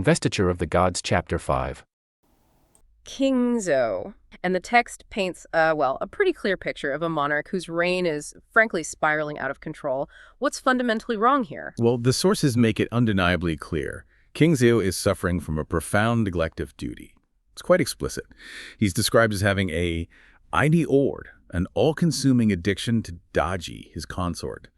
Investiture of the Gods, Chapter 5. Kingzo. And the text paints, a pretty clear picture of a monarch whose reign is, frankly, spiraling out of control. What's fundamentally wrong here? Well, the sources make it undeniably clear. King Zeo is suffering from a profound neglect of duty. It's quite explicit. He's described as having a ord, an all-consuming addiction to Daji, his consort.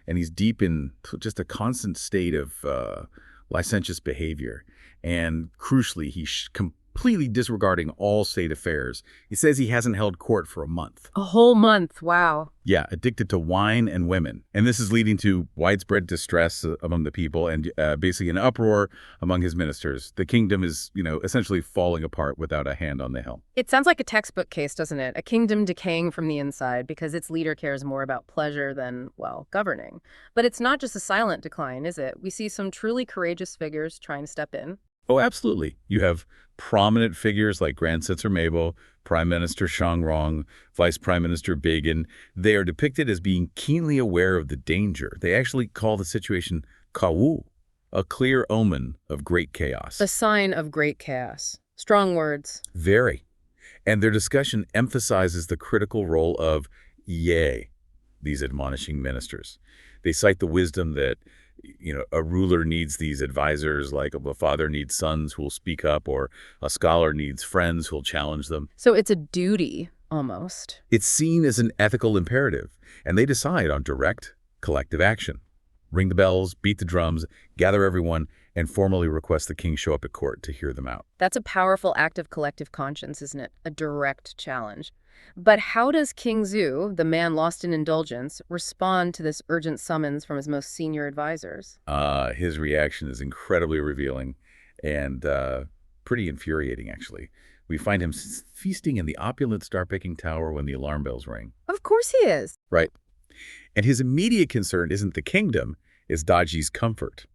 And he's deep in just a constant state of licentious behavior. And crucially, he's completely disregarding all state affairs. He says he hasn't held court for a month. A whole month, wow. Yeah, addicted to wine and women. And this is leading to widespread distress among the people and basically an uproar among his ministers. The kingdom is, essentially falling apart without a hand on the helm. It sounds like a textbook case, doesn't it? A kingdom decaying from the inside because its leader cares more about pleasure than, governing. But it's not just a silent decline, is it? We see some truly courageous figures trying to step in. Oh, absolutely. You have prominent figures like Grand Censor Mabel, Prime Minister Shangrong, Vice Prime Minister Begin. They are depicted as being keenly aware of the danger. They actually call the situation kawu, a clear omen of great chaos. A sign of great chaos. Strong words. Very. And their discussion emphasizes the critical role of these admonishing ministers. They cite the wisdom that a ruler needs these advisors, like a father needs sons who will speak up, or a scholar needs friends who will challenge them. So it's a duty, almost. It's seen as an ethical imperative, and they decide on direct, collective action. Ring the bells, beat the drums, gather everyone, and formally request the king show up at court to hear them out. That's a powerful act of collective conscience, isn't it? A direct challenge. But how does King Zhu, the man lost in indulgence, respond to this urgent summons from his most senior advisors? His reaction is incredibly revealing and pretty infuriating, actually. We find him feasting in the opulent star-picking tower when the alarm bells ring. Of course he is. Right. And his immediate concern isn't the kingdom, it's Daji's comfort.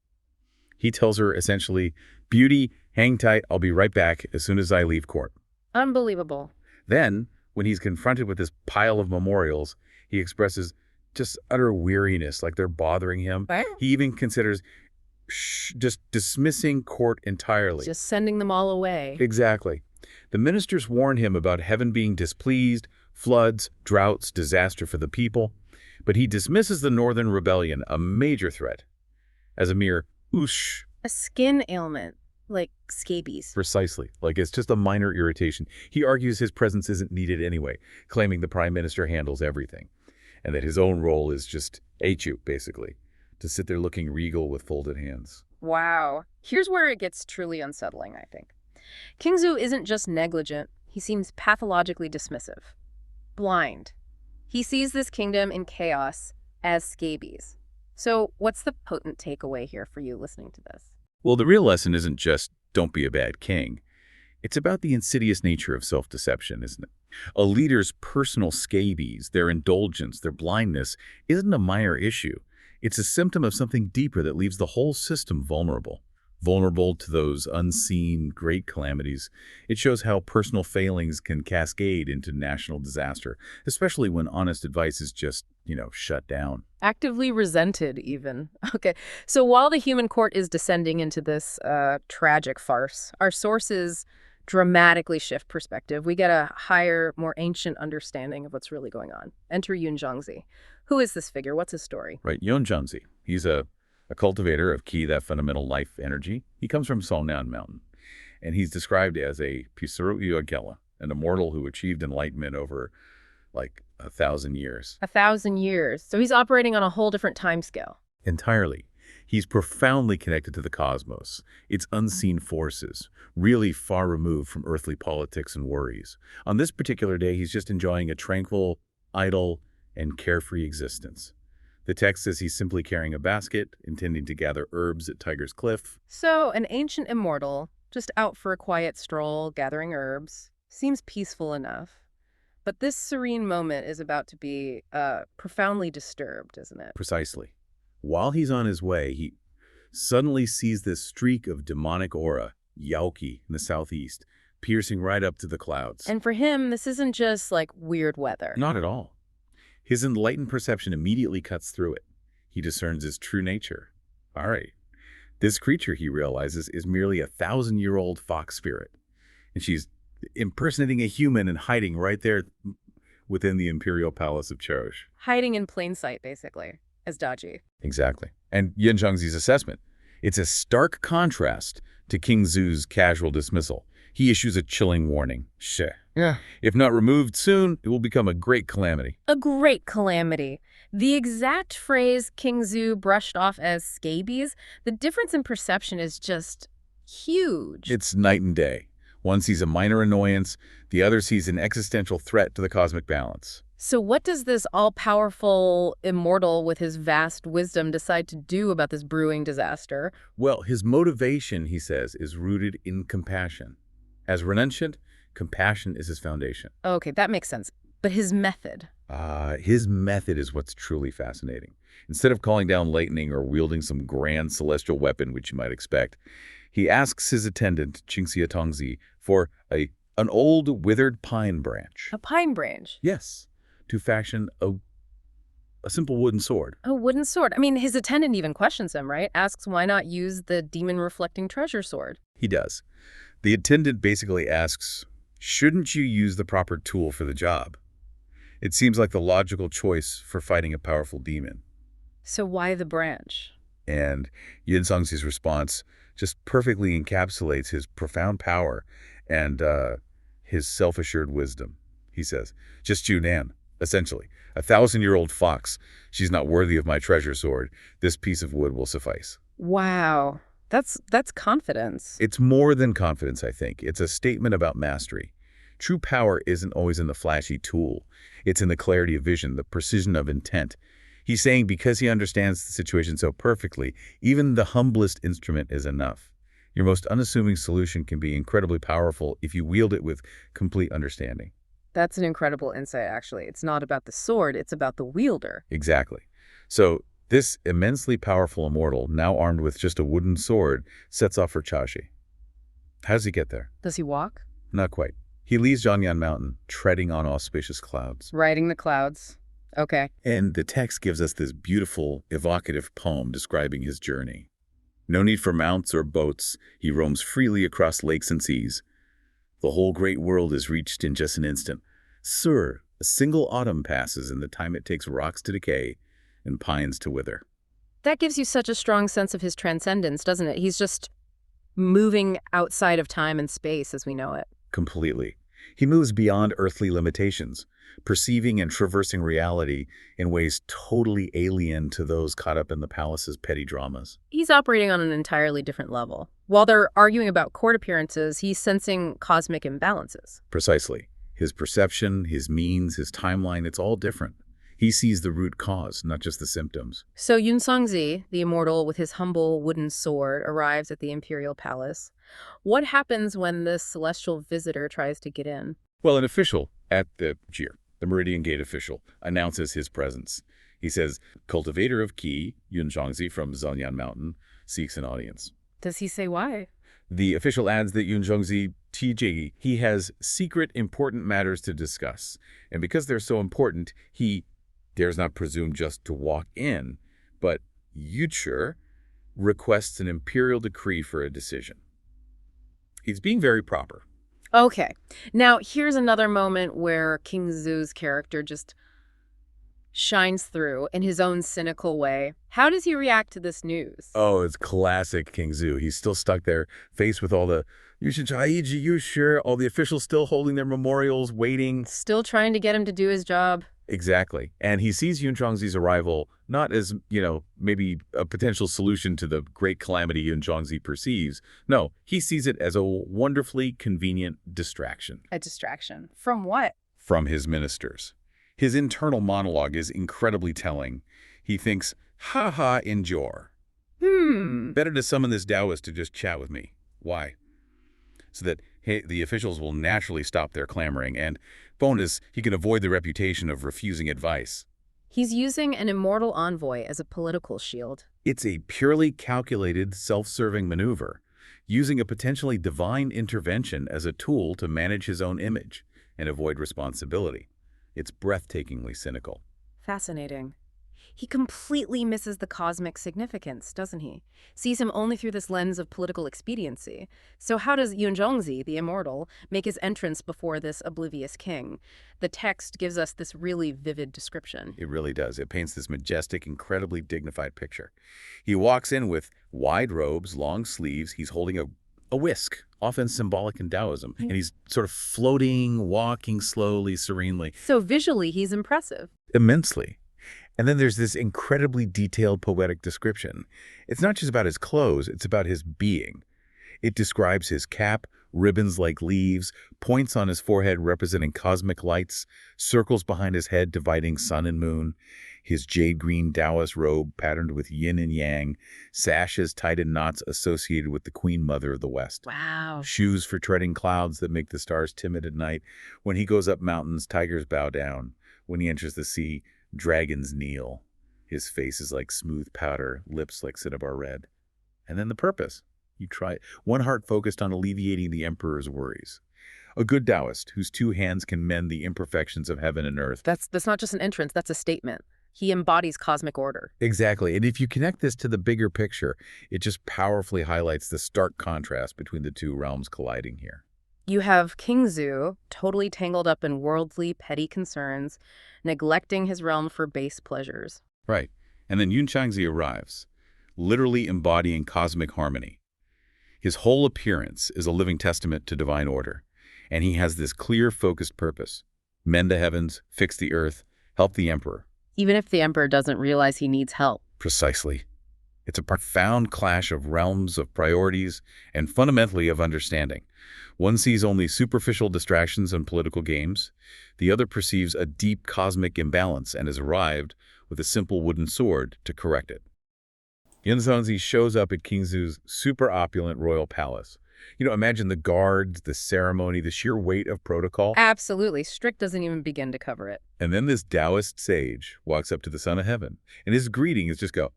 He tells her, essentially, "Beauty, hang tight, I'll be right back as soon as I leave court." Unbelievable. Then, when he's confronted with this pile of memorials, he expresses just utter weariness, like they're bothering him. What? He even considers just dismissing court entirely. Just sending them all away. Exactly. The ministers warn him about heaven being displeased, floods, droughts, disaster for the people, but he dismisses the Northern Rebellion, a major threat, as a mere oosh. A skin ailment, like scabies. Precisely. Like it's just a minor irritation. He argues his presence isn't needed anyway, claiming the prime minister handles everything, and that his own role is just HU, basically, to sit there looking regal with folded hands. Wow. Here's where it gets truly unsettling, I think. King Zhu isn't just negligent. He seems pathologically dismissive. Blind. He sees this kingdom in chaos as scabies. So what's the potent takeaway here for you listening to this? Well, the real lesson isn't just don't be a bad king. It's about the insidious nature of self-deception, isn't it? A leader's personal scabies, their indulgence, their blindness, isn't a minor issue. It's a symptom of something deeper that leaves the whole system vulnerable. Vulnerable to those unseen great calamities. It shows how personal failings can cascade into national disaster, especially when honest advice is just, shut down. Actively resented, even. Okay, so while the human court is descending into this tragic farce, our sources dramatically shift perspective. We get a higher, more ancient understanding of what's really going on. Enter Yun Zhangzi. Who is this figure? What's his story? Right, Yun Zhangzi. He's a cultivator of Qi, that fundamental life energy. He comes from Songnan Mountain, and he's described as a Pisuru Yuagela, an immortal who achieved enlightenment over, 1,000 years. 1,000 years. So he's operating on a whole different time scale. Entirely. He's profoundly connected to the cosmos, its unseen forces, really far removed from earthly politics and worries. On this particular day, he's just enjoying a tranquil, idle, and carefree existence. The text says he's simply carrying a basket, intending to gather herbs at Tiger's Cliff. So, an ancient immortal, just out for a quiet stroll, gathering herbs, seems peaceful enough. But this serene moment is about to be profoundly disturbed, isn't it? Precisely. While he's on his way, he suddenly sees this streak of demonic aura, Yaoqi, in the southeast, piercing right up to the clouds. And for him, this isn't just weird weather. Not at all. His enlightened perception immediately cuts through it. He discerns his true nature. All right, This creature, he realizes, is merely a 1,000-year-old fox spirit, and she's impersonating a human and hiding right there within the imperial palace of Cherosh. Hiding in plain sight, basically, as Daji. Exactly. And Yin Zhongzi's assessment. It's a stark contrast to King Zhu's casual dismissal. He issues a chilling warning. Sheh. Yeah. If not removed soon, it will become a great calamity. A great calamity. The exact phrase King Zhu brushed off as scabies, the difference in perception is just huge. It's night and day. One sees a minor annoyance, the other sees an existential threat to the cosmic balance. So what does this all-powerful immortal with his vast wisdom decide to do about this brewing disaster? Well, his motivation, he says, is rooted in compassion. As renunciant, compassion is his foundation. Okay, that makes sense. But his method? His method is what's truly fascinating. Instead of calling down lightning or wielding some grand celestial weapon, which you might expect, he asks his attendant, Qingxia Tongzi, for an old withered pine branch. A pine branch? Yes, to fashion a simple wooden sword. A wooden sword. I mean, his attendant even questions him, right? Asks why not use the demon-reflecting treasure sword. He does. The attendant basically asks, shouldn't you use the proper tool for the job? It seems like the logical choice for fighting a powerful demon. So why the branch? And Yin Zhongzi's response just perfectly encapsulates his profound power and his self-assured wisdom. He says, just Junan, essentially, a 1,000-year-old fox. She's not worthy of my treasure sword. This piece of wood will suffice. Wow. That's confidence. It's more than confidence, I think. It's a statement about mastery. True power isn't always in the flashy tool. It's in the clarity of vision, the precision of intent. He's saying because he understands the situation so perfectly, even the humblest instrument is enough. Your most unassuming solution can be incredibly powerful if you wield it with complete understanding. That's an incredible insight, actually. It's not about the sword, it's about the wielder. Exactly. So this immensely powerful immortal, now armed with just a wooden sword, sets off for Chashi. How does he get there? Does he walk? Not quite. He leaves Zhongyan Mountain, treading on auspicious clouds. Riding the clouds. Okay. And the text gives us this beautiful, evocative poem describing his journey. No need for mounts or boats. He roams freely across lakes and seas. The whole great world is reached in just an instant. Sir, a single autumn passes in the time it takes rocks to decay and pines to wither. That gives you such a strong sense of his transcendence, doesn't it? He's just moving outside of time and space as we know it. Completely. He moves beyond earthly limitations, perceiving and traversing reality in ways totally alien to those caught up in the palace's petty dramas. He's operating on an entirely different level. While they're arguing about court appearances, he's sensing cosmic imbalances. Precisely. His perception, his means, his timeline, it's all different. He sees the root cause, not just the symptoms. So Yun Songzi, the immortal with his humble wooden sword, arrives at the imperial palace. What happens when this celestial visitor tries to get in? Well, an official at the Meridian Gate official, announces his presence. He says, cultivator of Qi, Yun Zhongzi from Zhongyan Mountain, seeks an audience. Does he say why? The official adds that Yun Zhongzi TJ, he has secret important matters to discuss. And because they're so important, he dares not presume just to walk in, but Yuchur requests an imperial decree for a decision. He's being very proper. Okay. Now, here's another moment where King Zhu's character just shines through in his own cynical way. How does he react to this news? Oh, it's classic King Zhu. He's still stuck there, faced with all the Yuchur, all the officials still holding their memorials, waiting. Still trying to get him to do his job. Exactly. And he sees Yun Zhongzi's arrival not as, maybe a potential solution to the great calamity Yun Zhongzi perceives. No, he sees it as a wonderfully convenient distraction. A distraction? From what? From his ministers. His internal monologue is incredibly telling. He thinks, ha, endure. Better to summon this Daoist to just chat with me. Why? So that the officials will naturally stop their clamoring, and bonus, he can avoid the reputation of refusing advice. He's using an immortal envoy as a political shield. It's a purely calculated, self-serving maneuver, using a potentially divine intervention as a tool to manage his own image and avoid responsibility. It's breathtakingly cynical. Fascinating. He completely misses the cosmic significance, doesn't he? Sees him only through this lens of political expediency. So how does Yunzhongzi, the immortal, make his entrance before this oblivious king? The text gives us this really vivid description. It really does. It paints this majestic, incredibly dignified picture. He walks in with wide robes, long sleeves. He's holding a whisk, often symbolic in Taoism. And he's sort of floating, walking slowly, serenely. So visually, he's impressive. Immensely. And then there's this incredibly detailed poetic description. It's not just about his clothes, it's about his being. It describes his cap, ribbons like leaves, points on his forehead representing cosmic lights, circles behind his head dividing sun and moon, his jade-green Daoist robe patterned with yin and yang, sashes tied in knots associated with the Queen Mother of the West. Wow. Shoes for treading clouds that make the stars timid at night. When he goes up mountains, tigers bow down. When he enters the sea, dragons kneel. His face is like smooth powder, lips like cinnabar red. And then the purpose. You try it. One heart focused on alleviating the emperor's worries. A good Taoist whose two hands can mend the imperfections of heaven and earth. That's not just an entrance, that's a statement. He embodies cosmic order. Exactly. And if you connect this to the bigger picture, it just powerfully highlights the stark contrast between the two realms colliding here. You have King Zhu, totally tangled up in worldly, petty concerns, neglecting his realm for base pleasures. Right. And then Yun Changzi arrives, literally embodying cosmic harmony. His whole appearance is a living testament to divine order, and he has this clear, focused purpose: mend the heavens, fix the earth, help the emperor. Even if the emperor doesn't realize he needs help. Precisely. It's a profound clash of realms, of priorities, and fundamentally of understanding. One sees only superficial distractions and political games. The other perceives a deep cosmic imbalance and has arrived with a simple wooden sword to correct it. Yunzhongzi shows up at King Zhu's super opulent royal palace. Imagine the guards, the ceremony, the sheer weight of protocol. Absolutely. Strict doesn't even begin to cover it. And then this Taoist sage walks up to the Son of Heaven, and his greeting is just go,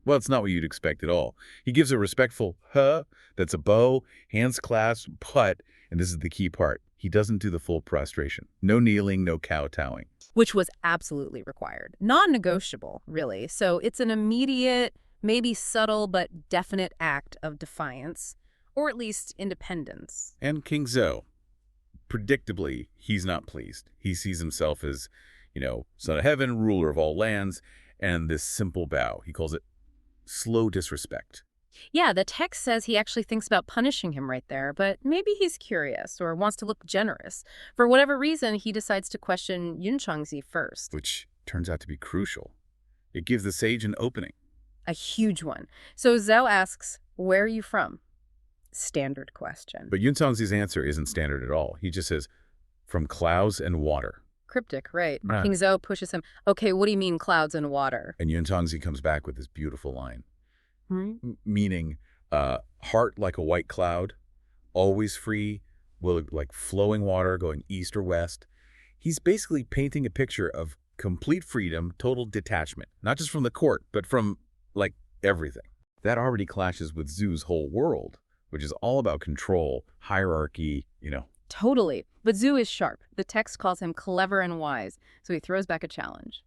well, it's not what you'd expect at all. He gives a respectful huh, that's a bow, hands clasped, but, and this is the key part, he doesn't do the full prostration. No kneeling, no kowtowing. Which was absolutely required. Non-negotiable, really. So it's an immediate, maybe subtle, but definite act of defiance, or at least independence. And King Zhou, predictably, he's not pleased. He sees himself as, Son of Heaven, ruler of all lands, and this simple bow. He calls it slow disrespect. Yeah, the text says he actually thinks about punishing him right there, but maybe he's curious or wants to look generous. For whatever reason, he decides to question Yunchangzi first. Which turns out to be crucial. It gives the sage an opening. A huge one. So Zhao asks, where are you from? Standard question. But Yunzhongzi's answer isn't standard at all. He just says, from clouds and water. Cryptic, right. Right. King Zhou pushes him, okay, what do you mean clouds and water? And Yunzhongzi comes back with this beautiful line. Meaning, heart like a white cloud, always free, like flowing water going east or west. He's basically painting a picture of complete freedom, total detachment, not just from the court, but from, everything. That already clashes with Zhu's whole world, which is all about control, hierarchy, Totally. But Zhu is sharp. The text calls him clever and wise, so he throws back a challenge.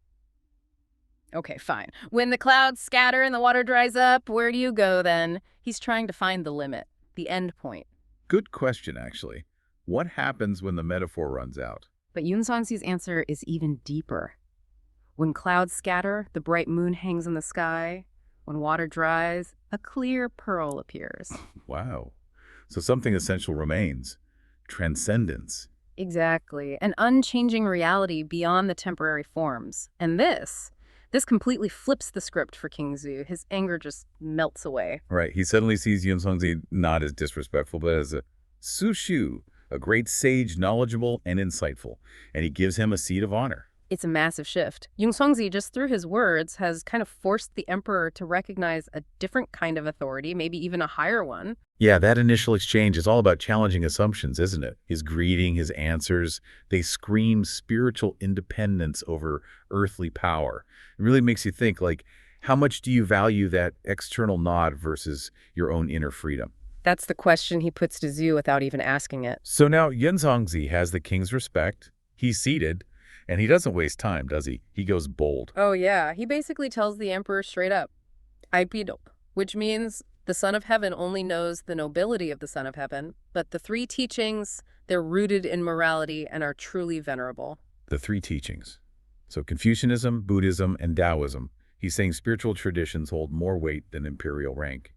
Okay, fine. When the clouds scatter and the water dries up, where do you go then? He's trying to find the limit, the end point. Good question, actually. What happens when the metaphor runs out? But Yunzhongzi's answer is even deeper. When clouds scatter, the bright moon hangs in the sky. When water dries, a clear pearl appears. Wow. So something essential remains. Transcendence. Exactly. An unchanging reality beyond the temporary forms. And this completely flips the script for King Zhu. His anger just melts away. Right. He suddenly sees Yunzhongzi not as disrespectful, but as a Sushu, a great sage, knowledgeable and insightful. And he gives him a seat of honor. It's a massive shift. Yunzhongzi, just through his words, has kind of forced the emperor to recognize a different kind of authority, maybe even a higher one. Yeah, that initial exchange is all about challenging assumptions, isn't it? His greeting, his answers, they scream spiritual independence over earthly power. It really makes you think, how much do you value that external nod versus your own inner freedom? That's the question he puts to Zhu without even asking it. So now Yunzhongzi has the king's respect. He's seated. And he doesn't waste time, does he? He goes bold. Oh, yeah. He basically tells the emperor straight up, Aipidop, which means the Son of Heaven only knows the nobility of the Son of Heaven, but the three teachings, they're rooted in morality and are truly venerable. The three teachings. So Confucianism, Buddhism, and Taoism. He's saying spiritual traditions hold more weight than imperial rank.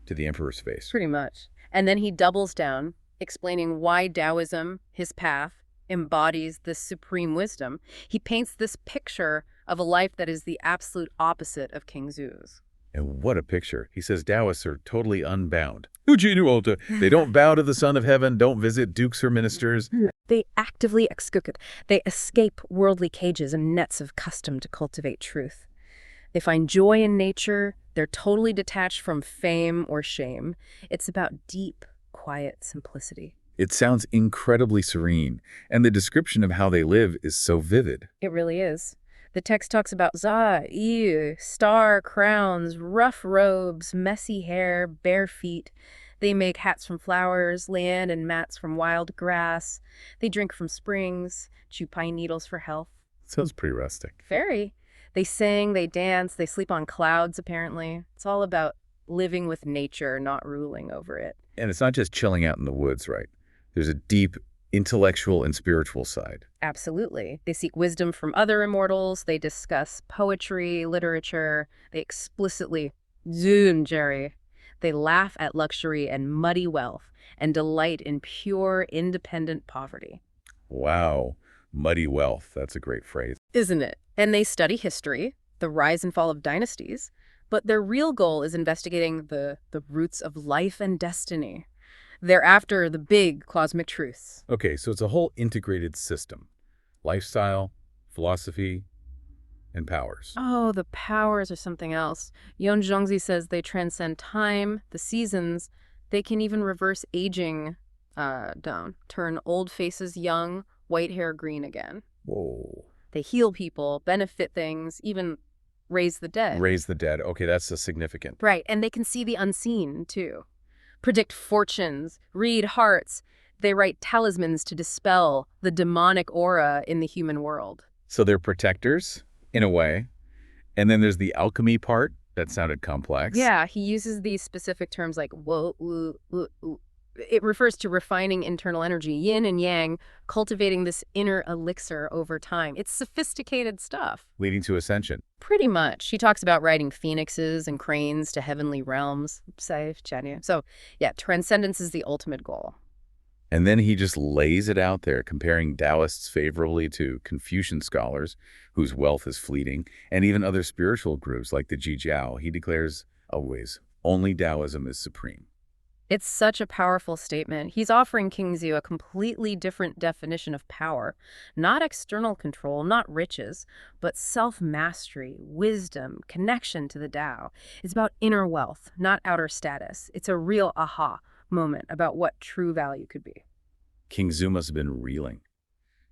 To the emperor's face. Pretty much. And then he doubles down, explaining why Taoism, his path, embodies this supreme wisdom. He paints this picture of a life that is the absolute opposite of King Xu's. And what a picture. He says Taoists are totally unbound. They don't bow to the Son of Heaven, don't visit dukes or ministers. They actively excocate. They escape worldly cages and nets of custom to cultivate truth. They find joy in nature. They're totally detached from fame or shame. It's about deep, quiet simplicity. It sounds incredibly serene, and the description of how they live is so vivid. It really is. The text talks about star crowns, rough robes, messy hair, bare feet. They make hats from flowers, land and mats from wild grass. They drink from springs, chew pine needles for health. Sounds pretty rustic. Very. They sing, they dance, they sleep on clouds, apparently. It's all about living with nature, not ruling over it. And it's not just chilling out in the woods, right? There's a deep intellectual and spiritual side. Absolutely. They seek wisdom from other immortals. They discuss poetry, literature. They explicitly zoom, Jerry. They laugh at luxury and muddy wealth and delight in pure, independent poverty. Wow. Muddy wealth. That's a great phrase. Isn't it? And they study history, the rise and fall of dynasties, but their real goal is investigating the roots of life and destiny. They're after the big cosmic truths. Okay, so it's a whole integrated system. Lifestyle, philosophy, and powers. Oh, the powers are something else. Yon Zhongzi says they transcend time, the seasons. They can even reverse aging down, turn old faces young, white hair green again. Whoa. They heal people, benefit things, even raise the dead. Raise the dead. Okay, that's a significant. Right, and they can see the unseen, too. Predict fortunes, read hearts. They write talismans to dispel the demonic aura in the human world. So they're protectors, in a way. And then there's the alchemy part. That sounded complex. Yeah, he uses these specific terms like wo, wu, wu, wu. It refers to refining internal energy, yin and yang, cultivating this inner elixir over time. It's sophisticated stuff. Leading to ascension. Pretty much. He talks about riding phoenixes and cranes to heavenly realms. So, yeah, transcendence is the ultimate goal. And then he just lays it out there, comparing Taoists favorably to Confucian scholars, whose wealth is fleeting, and even other spiritual groups like the Jijiao. He declares, always, only Taoism is supreme. It's such a powerful statement. He's offering King Xu a completely different definition of power. Not external control, not riches, but self-mastery, wisdom, connection to the Tao. It's about inner wealth, not outer status. It's a real aha moment about what true value could be. King Xu must have been reeling.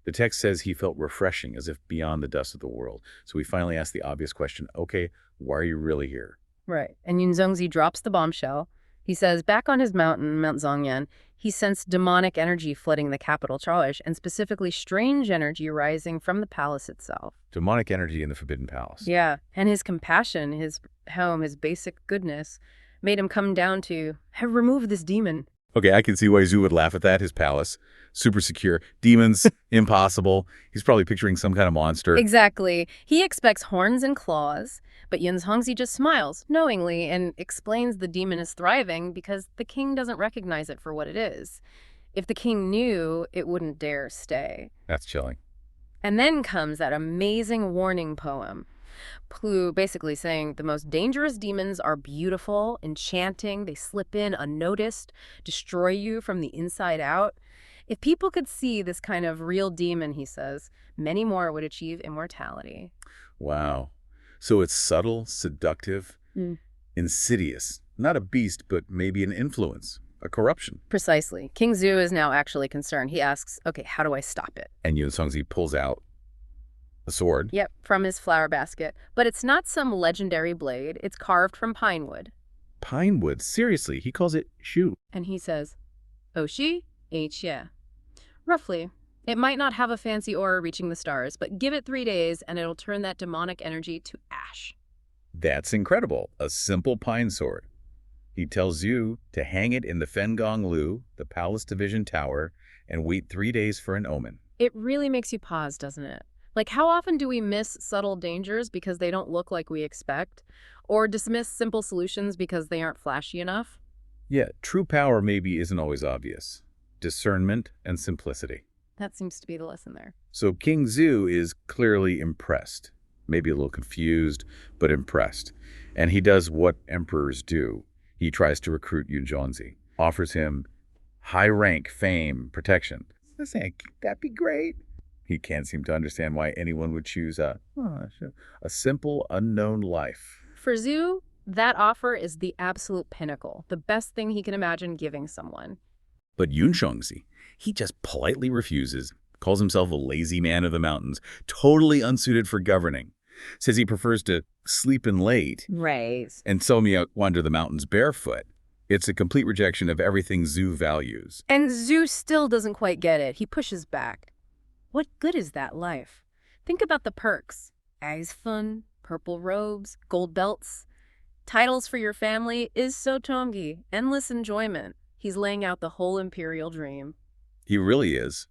The text says he felt refreshing, as if beyond the dust of the world. So we finally asked the obvious question, okay, why are you really here? Right. And Yunzongzi drops the bombshell. He says back on his mountain, Mount Zongyan, he sensed demonic energy flooding the capital, Chaoish, and specifically strange energy rising from the palace itself. Demonic energy in the Forbidden Palace. Yeah, and his compassion, his home, his basic goodness made him come down to have removed this demon. Okay, I can see why Zhu would laugh at that. His palace, super secure. Demons, impossible. He's probably picturing some kind of monster. Exactly. He expects horns and claws, but Yunzongzi just smiles knowingly and explains the demon is thriving because the king doesn't recognize it for what it is. If the king knew, it wouldn't dare stay. That's chilling. And then comes that amazing warning poem. Plu basically saying the most dangerous demons are beautiful, enchanting, they slip in unnoticed, destroy you from the inside out. If people could see this kind of real demon, he says, many more would achieve immortality. Wow. So it's subtle, seductive, insidious. Not a beast, but maybe an influence, a corruption. Precisely. King Xu is now actually concerned. He asks, okay, how do I stop it? And Yunzongzi pulls out a sword. Yep, from his flower basket. But it's not some legendary blade. It's carved from pine wood. Pine wood? Seriously, he calls it shu. And he says, Oshi, H-ya. Roughly, It might not have a fancy aura reaching the stars, but give it 3 days and it'll turn that demonic energy to ash. That's incredible. A simple pine sword. He tells you to hang it in the Fengong Lu, the palace division tower, and wait 3 days for an omen. It really makes you pause, doesn't it? Like, how often do we miss subtle dangers because they don't look like we expect? Or dismiss simple solutions because they aren't flashy enough? Yeah, true power maybe isn't always obvious. Discernment and simplicity. That seems to be the lesson there. So King Zhu is clearly impressed. Maybe a little confused, but impressed. And he does what emperors do. He tries to recruit Yunzhongzi, offers him high rank, fame, protection. Listen, that'd be great. He can't seem to understand why anyone would choose a simple, unknown life. For Zhu, that offer is the absolute pinnacle, the best thing he can imagine giving someone. But Yunzhongzi, he just politely refuses, calls himself a lazy man of the mountains, totally unsuited for governing. Says he prefers to sleep in late. Right. And so me out wander the mountains barefoot. It's a complete rejection of everything Zhu values. And Zhu still doesn't quite get it. He pushes back. What good is that life? Think about the perks. Eisfun, purple robes, gold belts. Titles for your family is sotongi, endless enjoyment. He's laying out the whole imperial dream. He really is.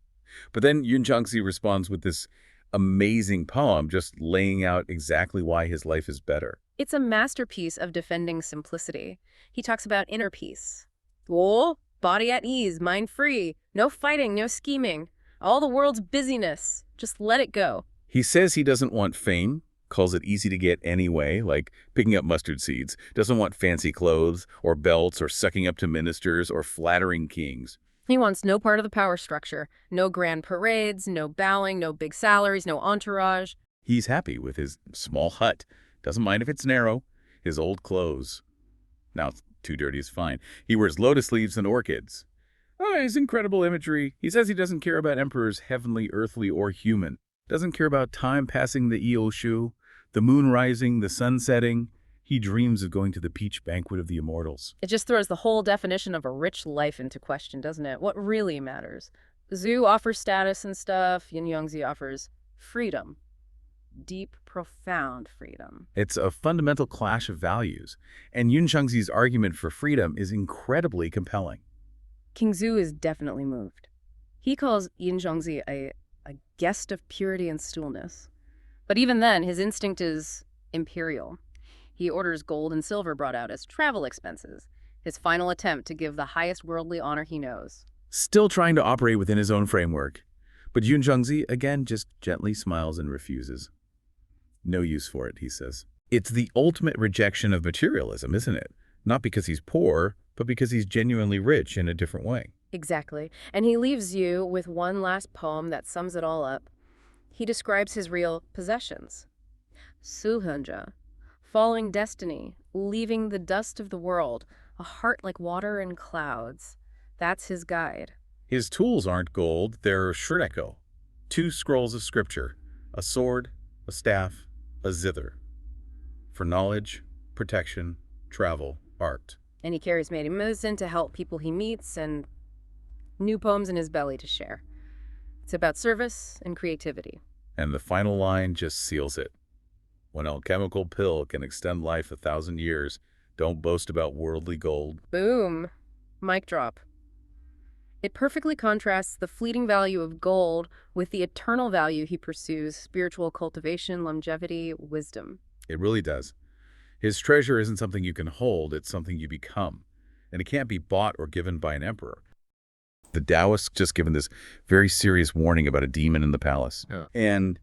But then Yunzhongzi responds with this amazing poem just laying out exactly why his life is better. It's a masterpiece of defending simplicity. He talks about inner peace. Oh, body at ease, mind free. No fighting, no scheming. All the world's busyness. Just let it go. He says he doesn't want fame, calls it easy to get anyway, like picking up mustard seeds, doesn't want fancy clothes or belts or sucking up to ministers or flattering kings. He wants no part of the power structure. No grand parades, no bowing, no big salaries, no entourage. He's happy with his small hut. Doesn't mind if it's narrow. His old clothes. Now, it's too dirty is fine. He wears lotus leaves and orchids. Oh, his incredible imagery. He says he doesn't care about emperors, heavenly, earthly, or human. Doesn't care about time passing the Eoshu, the moon rising, the sun setting. He dreams of going to the peach banquet of the immortals. It just throws the whole definition of a rich life into question, doesn't it? What really matters? Zhu offers status and stuff. Yunzhongzi offers freedom. Deep, profound freedom. It's a fundamental clash of values, and Yunzhongzi's argument for freedom is incredibly compelling. King Zhu is definitely moved. He calls Yunzhongzi a guest of purity and stillness. But even then, his instinct is imperial. He orders gold and silver brought out as travel expenses, his final attempt to give the highest worldly honor he knows. Still trying to operate within his own framework. But Yunzhongzi, again, just gently smiles and refuses. No use for it, he says. It's the ultimate rejection of materialism, isn't it? Not because he's poor, but because he's genuinely rich in a different way. Exactly. And he leaves you with one last poem that sums it all up. He describes his real possessions. Suhunja, following destiny, leaving the dust of the world, a heart like water and clouds. That's his guide. His tools aren't gold, they're shureko. 2 scrolls of scripture, a sword, a staff, a zither. For knowledge, protection, travel, art. And he carries medicine to help people he meets and new poems in his belly to share. It's about service and creativity. And the final line just seals it. When alchemical pill can extend life 1,000 years, don't boast about worldly gold. Boom. Mic drop. It perfectly contrasts the fleeting value of gold with the eternal value he pursues, spiritual cultivation, longevity, wisdom. It really does. His treasure isn't something you can hold, it's something you become. And it can't be bought or given by an emperor. The Daoist just given this very serious warning about a demon in the palace. Yeah. And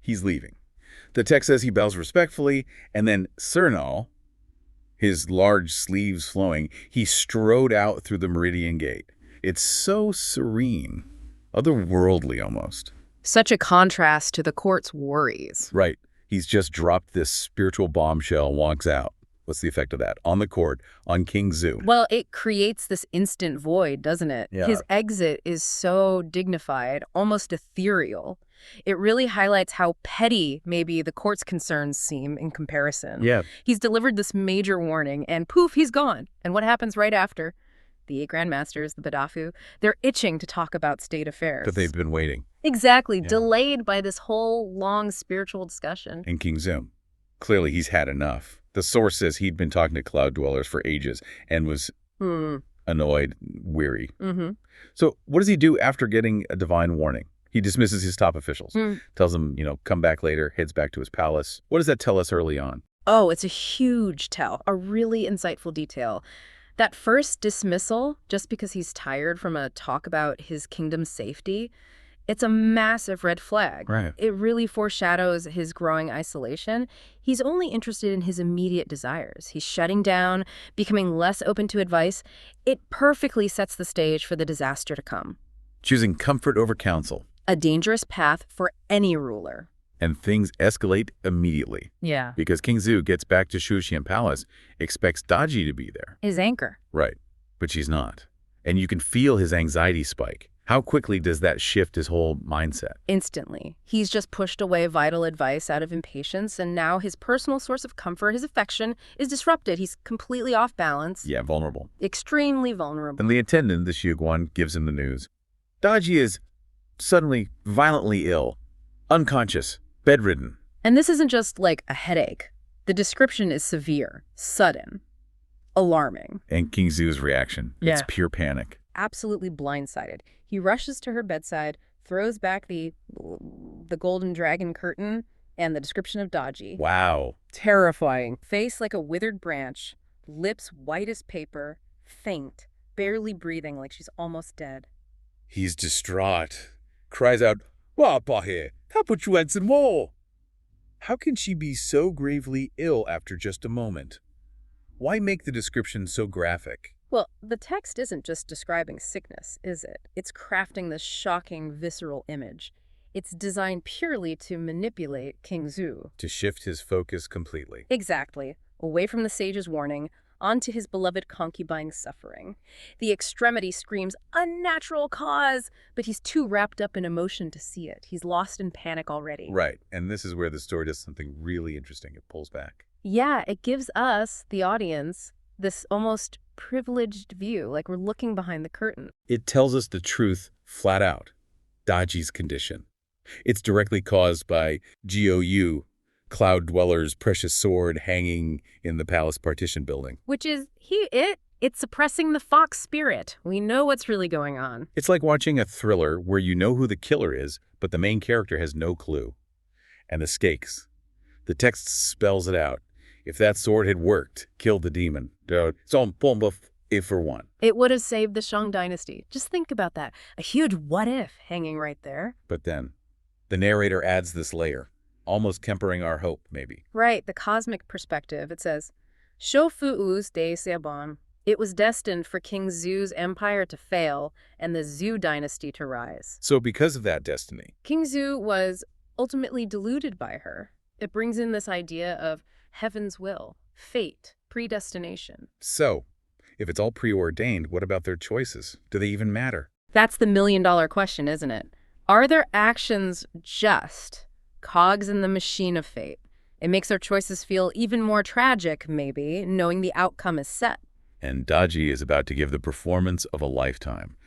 he's leaving. The text says he bows respectfully, and then Cernal, his large sleeves flowing, he strode out through the Meridian Gate. It's so serene, otherworldly almost. Such a contrast to the court's worries. Right. He's just dropped this spiritual bombshell and walks out. What's the effect of that? On the court, on King Zhu. Well, it creates this instant void, doesn't it? Yeah. His exit is so dignified, almost ethereal. It really highlights how petty maybe the court's concerns seem in comparison. Yeah. He's delivered this major warning, and poof, he's gone. And what happens right after? The 8 Grandmasters, the Badafu, they're itching to talk about state affairs. But they've been waiting. Exactly, Yeah. delayed by this whole long spiritual discussion. And King Zoom. Clearly, he's had enough. The source says he'd been talking to cloud dwellers for ages and was annoyed, weary. Mm-hmm. So what does he do after getting a divine warning? He dismisses his top officials, tells them, come back later, heads back to his palace. What does that tell us early on? Oh, it's a huge tell, a really insightful detail. That first dismissal, just because he's tired from a talk about his kingdom's safety, it's a massive red flag. Right. It really foreshadows his growing isolation. He's only interested in his immediate desires. He's shutting down, becoming less open to advice. It perfectly sets the stage for the disaster to come. Choosing comfort over counsel. A dangerous path for any ruler. And things escalate immediately. Yeah. Because King Zu gets back to Shushan Palace, expects Daji to be there. His anchor. Right. But she's not. And you can feel his anxiety spike. How quickly does that shift his whole mindset? Instantly. He's just pushed away vital advice out of impatience, and now his personal source of comfort, his affection, is disrupted. He's completely off balance. Yeah, vulnerable. Extremely vulnerable. And the attendant, the Xiuguan, gives him the news. Daji is suddenly violently ill, unconscious, bedridden. And this isn't just like a headache. The description is severe, sudden, alarming. And King Zu's reaction. Yeah. It's pure panic. Absolutely blindsided. He rushes to her bedside, throws back the golden dragon curtain and the description of Daji. Wow. Terrifying. Face like a withered branch, lips white as paper, faint, barely breathing like she's almost dead. He's distraught. Cries out, "Wapahe, more." How can she be so gravely ill after just a moment? Why make the description so graphic? Well, the text isn't just describing sickness, is it? It's crafting this shocking, visceral image. It's designed purely to manipulate King Zu. To shift his focus completely. Exactly. Away from the sage's warning, onto his beloved concubine's suffering. The extremity screams, unnatural cause, but he's too wrapped up in emotion to see it. He's lost in panic already. Right, and this is where the story does something really interesting. It pulls back. Yeah, it gives us, the audience, this almost privileged view, like we're looking behind the curtain. It tells us the truth flat out. Daji's condition. It's directly caused by Gou, Cloud Dweller's precious sword hanging in the palace partition building. Which is, it's suppressing the fox spirit. We know what's really going on. It's like watching a thriller where you know who the killer is, but the main character has no clue. And the stakes. The text spells it out. If that sword had worked, killed the demon. It's on bomba if for one. It would have saved the Shang dynasty. Just think about that. A huge what if hanging right there. But then, the narrator adds this layer, almost tempering our hope, maybe. Right, the cosmic perspective. It says, Shou Fu's de Xiaobon. It was destined for King Zu's empire to fail and the Zhu dynasty to rise. So because of that destiny, King Zhu was ultimately deluded by her. It brings in this idea of heaven's will, fate, predestination. So, if it's all preordained, what about their choices? Do they even matter? That's the million-dollar question, isn't it? Are their actions just cogs in the machine of fate? It makes our choices feel even more tragic, maybe, knowing the outcome is set. And Daji is about to give the performance of a lifetime,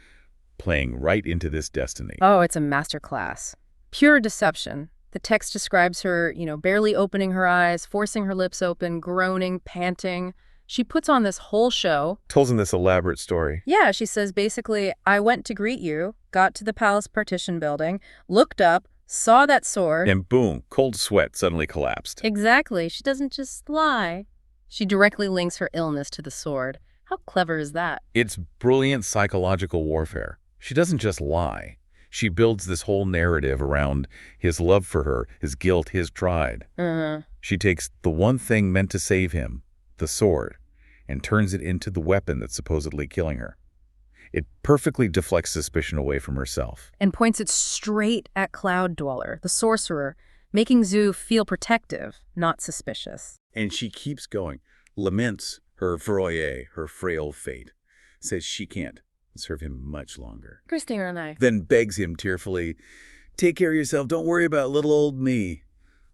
playing right into this destiny. Oh, it's a masterclass. Pure deception. The text describes her, barely opening her eyes, forcing her lips open, groaning, panting. She puts on this whole show. Tells him this elaborate story. Yeah, she says basically, I went to greet you, got to the palace partition building, looked up, saw that sword. And boom, cold sweat suddenly collapsed. Exactly. She doesn't just lie. She directly links her illness to the sword. How clever is that? It's brilliant psychological warfare. She doesn't just lie. She builds this whole narrative around his love for her, his guilt, his pride. She takes the one thing meant to save him, the sword, and turns it into the weapon that's supposedly killing her. It perfectly deflects suspicion away from herself. And points it straight at Cloud Dweller, the sorcerer, making Zhu feel protective, not suspicious. And she keeps going, laments her foyer, her frail fate, says she can't serve him much longer. Christina and I. Then begs him tearfully, take care of yourself, don't worry about little old me.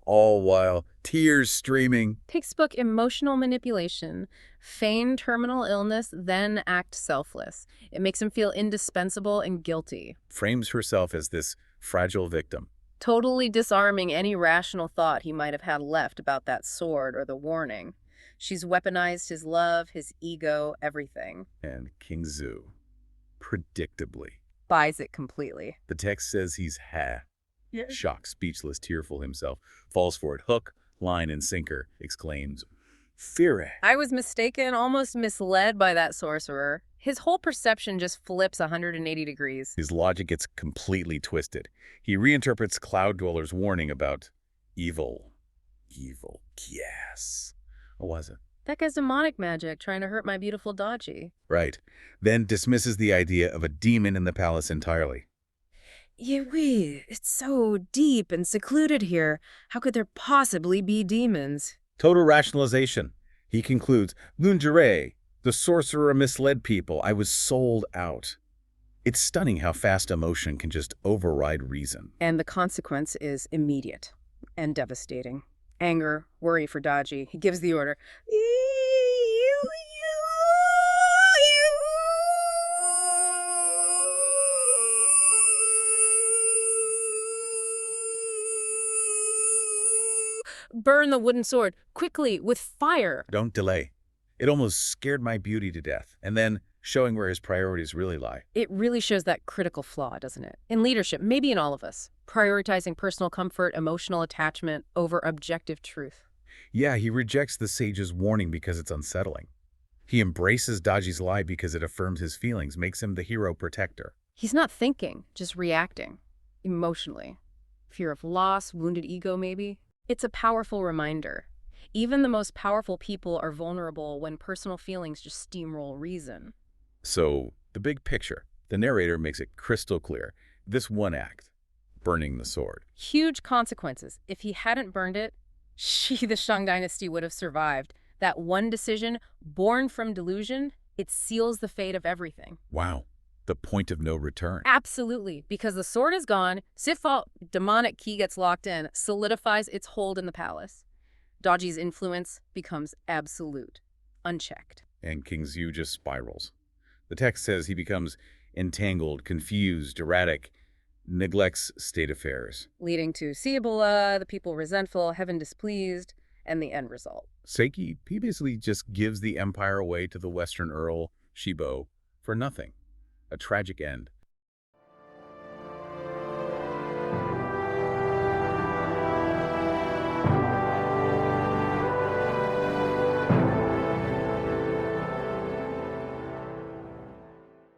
All while tears streaming. Textbook emotional manipulation. Feign terminal illness, then act selfless. It makes him feel indispensable and guilty. Frames herself as this fragile victim. totally disarming any rational thought he might have had left about that sword or the warning. She's weaponized his love, his ego, everything. And King Zhu, predictably, Buys it completely. the text says he's shocked, speechless, tearful himself, falls for it hook, line, and sinker, exclaims, "Fear." I was mistaken, almost misled by that sorcerer. His whole perception just flips 180 degrees. His logic gets completely twisted. He reinterprets Cloud Dweller's warning about evil. Evil, yes. What was it? That guy's demonic magic trying to hurt my beautiful Daoji. Right. Then dismisses the idea of a demon in the palace entirely. It's so deep and secluded here. How could there possibly be demons? Total rationalization. He concludes, Lunjere, the sorcerer misled people. I was sold out. It's stunning how fast emotion can just override reason. And the consequence is immediate and devastating. Anger, worry for Daoji. He gives the order. Burn the wooden sword, quickly, with fire. Don't delay. It almost scared my beauty to death. And then showing where his priorities really lie. It really shows that critical flaw, doesn't it? In leadership, maybe in all of us. Prioritizing personal comfort, emotional attachment over objective truth. Yeah, he rejects the sage's warning because it's unsettling. He embraces Daoji's lie because it affirms his feelings, makes him the hero protector. He's not thinking, just reacting. Emotionally. Fear of loss, wounded ego, maybe. It's a powerful reminder. Even the most powerful people are vulnerable when personal feelings just steamroll reason. So, the big picture. The narrator makes it crystal clear. This one act, burning the sword. Huge consequences. If he hadn't burned it, the Shang dynasty would have survived. That one decision, born from delusion, it seals the fate of everything. Wow. The point of no return. Absolutely, because the sword is gone, Sifal demonic key gets locked in, solidifies its hold in the palace. Daoji's influence becomes absolute, unchecked. And King Zhu just spirals. The text says he becomes entangled, confused, erratic, neglects state affairs. Leading to Cibola, the people resentful, heaven displeased, and the end result. Seiki, he basically just gives the empire away to the Western Earl, Shibo, for nothing. A tragic end.